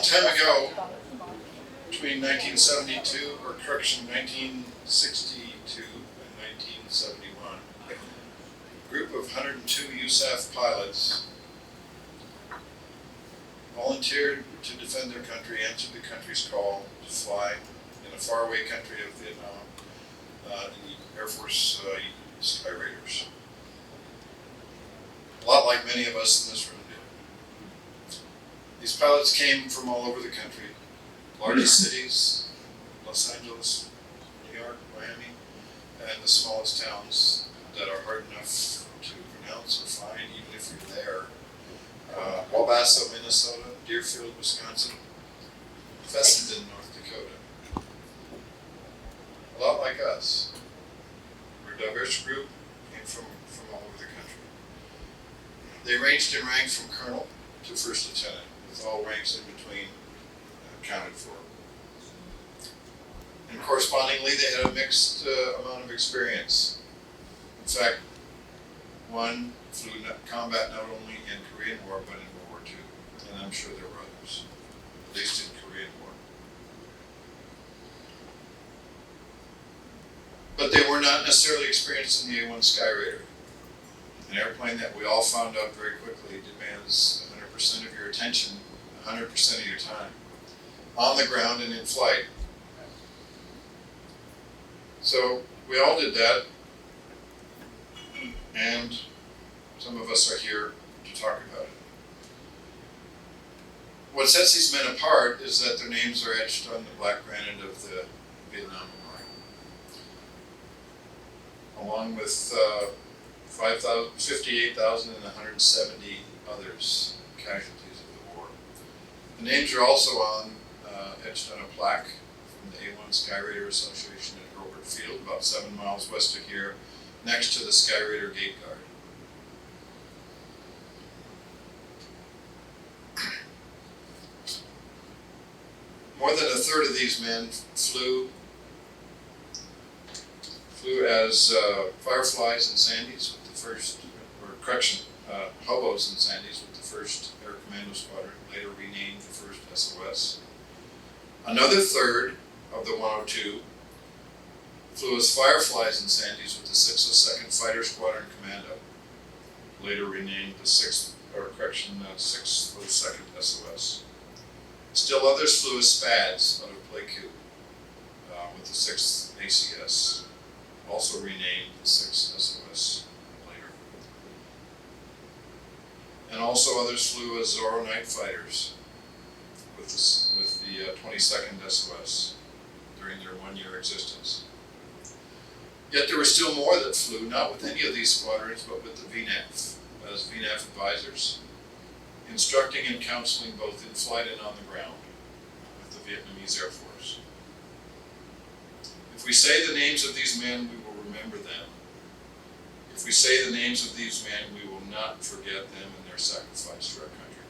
long time ago, between 1972, or correction, 1962 and 1971, a group of 102 USAF pilots volunteered to defend their country, answered the country's call to fly in a faraway country of Vietnam in the Air Force Skyraiders. A lot like many of us in this room did. These pilots came from all over the country, largest cities, Los Angeles, New York, Miami, and the smallest towns that are hard enough to pronounce or find, even if you're there. Wabasso, Minnesota, Deerfield, Wisconsin, Fessenden, North Dakota. A lot like us. We're a diverse group, came from all over the country. They ranged in rank from colonel to first lieutenant, with all ranks in between accounted for. And correspondingly, they had a mixed amount of experience. In fact, one flew combat not only in Korean War, but in World War II. And I'm sure there were others, at least in Korean War. But they were not necessarily experienced in the A-1 Skyraider. An airplane that we all found out very quickly demands 100% of your attention, 100% of your time, on the ground and in flight. So we all did that, and some of us are here to talk about it. What sets these men apart is that their names are etched on the black granite of the Vietnam Memorial, along with 58,170 others, casualties of the war. The names are also etched on a plaque from the A-1 Skyraider Association at Hurlburt Field, about 7 miles west of here, next to the Skyraider Gate Guard. More than a third of these men flew as fireflies and sandies with the first, hobos and sandies with the first Air Commando Squadron, later renamed the first SOS. Another third of the 102 flew as fireflies and sandies with the 602nd Fighter Squadron Commando, later renamed the 602nd SOS. Still others flew as SPADs out of Pleiku with the 6th ACS, also renamed the 6th SOS later. And also others flew as Zorro Night Fighters with the 22nd SOS during their 1-year existence. Yet there were still more that flew, not with any of these squadrons, but with the VNAF, as VNAF advisors, instructing and counseling both in flight and on the ground with the Vietnamese Air Force. If we say the names of these men, we will remember them. If we say the names of these men, we will not forget them and their sacrifice for our country.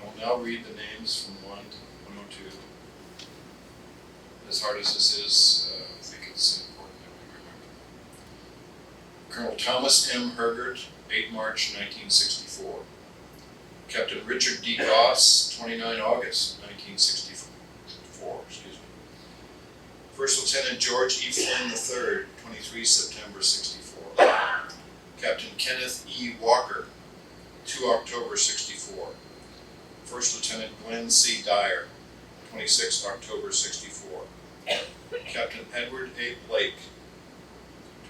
I will now read the names from 1 to 102. As hard as this is, I think it's important that we remember them. Colonel Thomas M. Hergert, 8 March 1964. Captain Richard D. Goss, 29 August 1964. First Lieutenant George E. Flynn III, 23 September 64. Captain Kenneth E. Walker, 2 October 64. First Lieutenant Glenn C. Dyer, 26 October 64. Captain Edward A. Blake,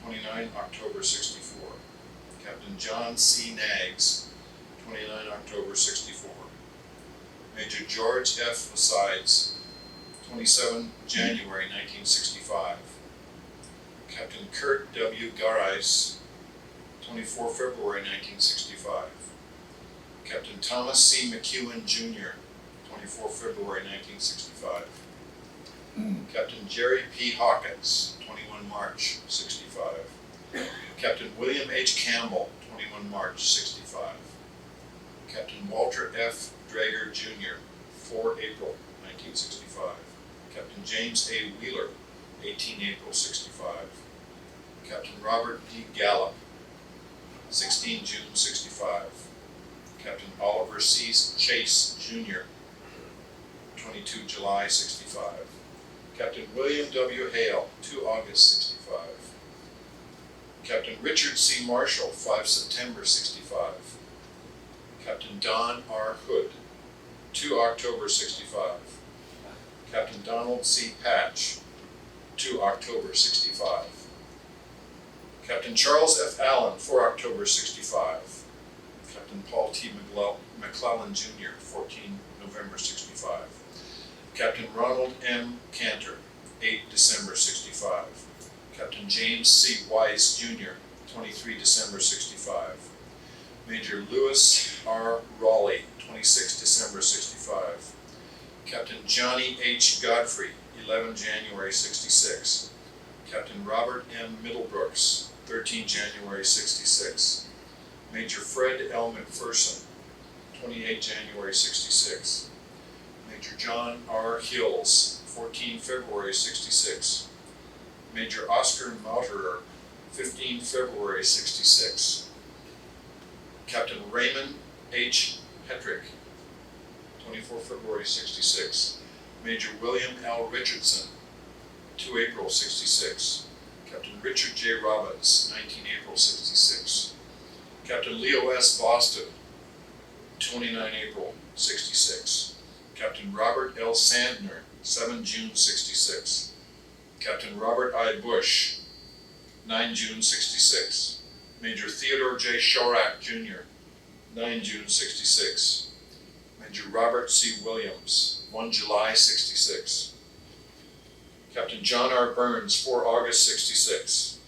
29 October 64. Captain John C. Nags, 29 October 64. Major George F. Lasides, 27 January 1965. Captain Kurt W. Garais, 24 February 1965. Captain Thomas C. McEwen Jr., 24 February 1965. Captain Jerry P. Hawkins, 21 March 65. Captain William H. Campbell, 21 March 65. Captain Walter F. Drager Jr., 4 April 1965. Captain James A. Wheeler, 18 April 65. Captain Robert D. Gallup, 16 June 65. Captain Oliver C. Chase Jr., 22 July 65. Captain William W. Hale, 2 August 65. Captain Richard C. Marshall, 5 September 65. Captain Don R. Hood, 2 October 65. Captain Donald C. Patch, 2 October 65. Captain Charles F. Allen, 4 October 65. Captain Paul T. McClellan Jr., 14 November 65. Captain Ronald M. Cantor, 8 December 65. Captain James C. Wise Jr., 23 December 65. Major Lewis R. Raleigh, 26 December 65. Captain Johnny H. Godfrey, 11 January 66. Captain Robert M. Middlebrooks, 13 January 66. Major Fred L. McPherson, 28 January 66. Major John R. Hills, 14 February 66. Major Oscar Mauterer, 15 February 66. Captain Raymond H. Hetrick, 24 February 66. Major William L. Richardson, 2 April 66. Captain Richard J. Robbins, 19 April 66. Captain Leo S. Boston, 29 April 66. Captain Robert L. Sandner, 7 June 66. Captain Robert I. Bush, 9 June 66. Major Theodore J. Shorak Jr., 9 June 66. Major Robert C. Williams, 1 July 66. Captain John R. Burns, 4 August 66.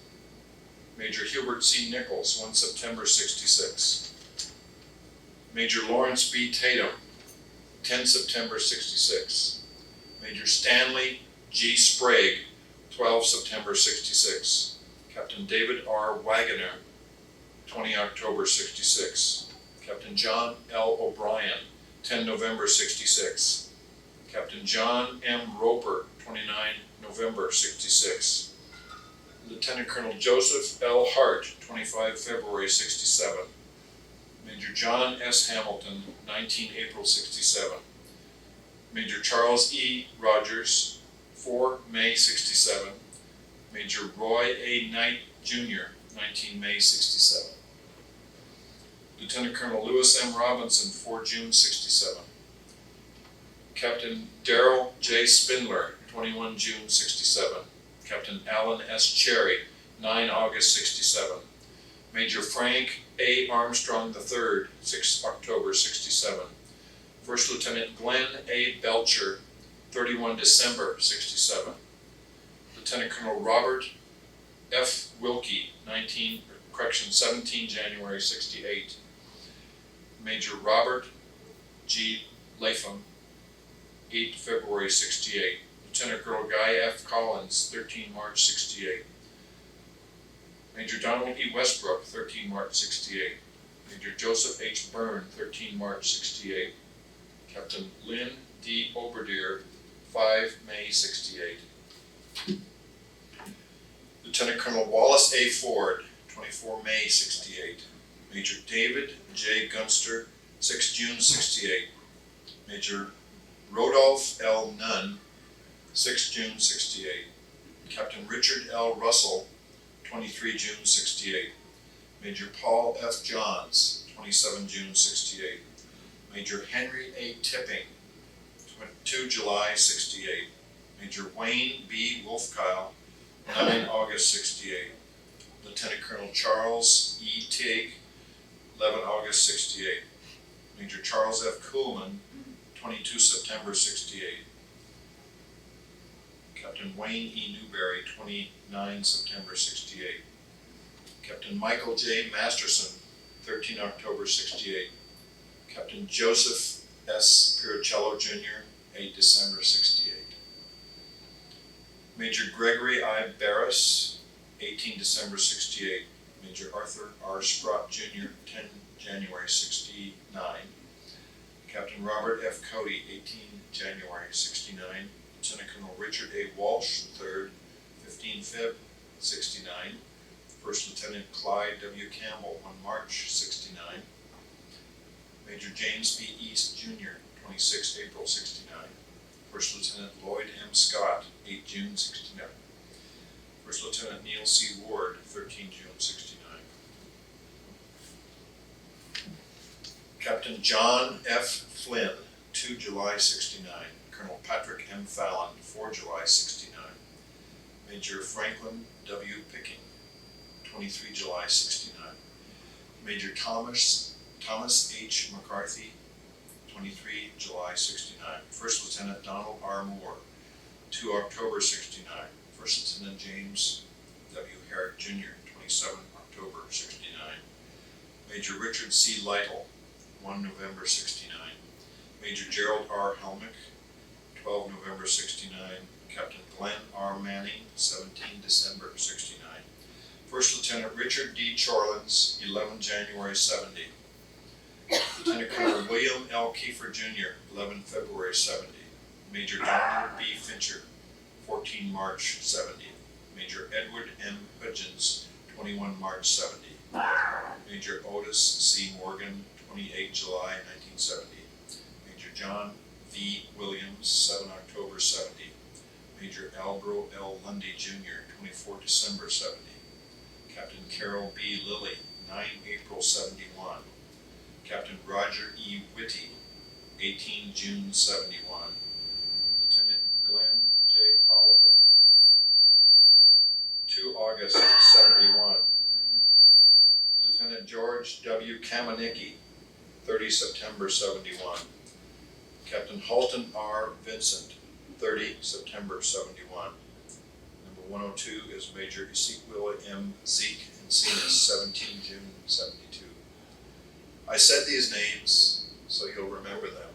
Major Hubert C. Nichols, 1 September 66. Major Lawrence B. Tatum, 10 September 66. Major Stanley G. Sprague, 12 September 66. Captain David R. Wagoner, 20 October 66. Captain John L. O'Brien, 10 November 66. Captain John M. Roper, 29 November 66. Lieutenant Colonel Joseph L. Hart, 25 February 67. Major John S. Hamilton, 19 April 67. Major Charles E. Rogers, 4 May 67. Major Roy A. Knight, Jr., 19 May 67. Lieutenant Colonel Lewis M. Robinson, 4 June 67. Captain Darrell J. Spindler, 21 June 67. Captain Alan S. Cherry, 9 August 67. Major Frank A. Armstrong III, 6 October 67. First Lieutenant Glenn A. Belcher, 31 December 67. Lieutenant Colonel Robert F. Wilkie, 17 January 68. Major Robert G. Latham, 8 February 68. Lieutenant Colonel Guy F. Collins, 13 March 68. Major Donald E. Westbrook, 13 March 68. Major Joseph H. Byrne, 13 March 68. Captain Lynn D. Oberdeer, 5 May 68. Lieutenant Colonel Wallace A. Ford, 24 May 68. Major David J. Gunster, 6 June 68. Major Rodolph L. Nunn, 6 June 68. Captain Richard L. Russell, 23 June 68. Major Paul F. Johns, 27 June 68. Major Henry A. Tipping, 2 July 68. Major Wayne B. Wolfkyle, 9 August 68. Lieutenant Colonel Charles E. Teague, 11 August 68. Major Charles F. Kuhlman, 22 September 68. Captain Wayne E. Newberry, 29 September 68. Captain Michael J. Masterson, 13 October 68. Captain Joseph S. Piricello Jr., 8 December 68. Major Gregory I. Barris, 18 December 68. Major Arthur R. Sprott Jr., 10 January 69. Captain Robert F. Cody, 18 January 69. Lieutenant Colonel Richard A. Walsh III, 15 Feb. 69. First Lieutenant Clyde W. Campbell, 1 March 69. Major James B. East Jr., 26 April 69. First Lieutenant Lloyd M. Scott, 8 June 69. First Lieutenant Neil C. Ward, 13 June 69. Captain John F. Flynn, 2 July 69. Colonel Patrick M. Fallon, 4 July 69. Major Franklin W. Picking, 23 July 69. Major Thomas H. McCarthy, 23 July 69. First Lieutenant Donald R. Moore, 2 October 69. First Lieutenant James W. Herrick Jr., 27 October 69. Major Richard C. Lytle, 1 November 69. Major Gerald R. Helmick, 12 November 69. Captain Glenn R. Manning, 17 December 69. First Lieutenant Richard D. Chorlins, 11 January 70. Lieutenant Colonel William L. Kiefer Jr., 11 February 70. Major Donald B. Fincher, 14 March 70. Major Edward M. Hudgens, 21 March 70. Major Otis C. Morgan, 28 July 1970. Major John V. Williams, 7 October 70. Major Albro L. Lundy Jr., 24 December 70. Captain Carol B. Lilly, 9 April 71. Captain Roger E. Whitty, 18 June 71. Lieutenant Glenn J. Tolliver, 2 August 71. Lieutenant George W. Kamenicki, 30 September 71. Captain Halton R. Vincent, 30 September 71. Number 102 is Major Ezekiel M. Zeke Encinas, 17 June 72. I said these names so you'll remember them.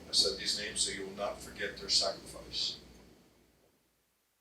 I said these names so you will not forget their sacrifice.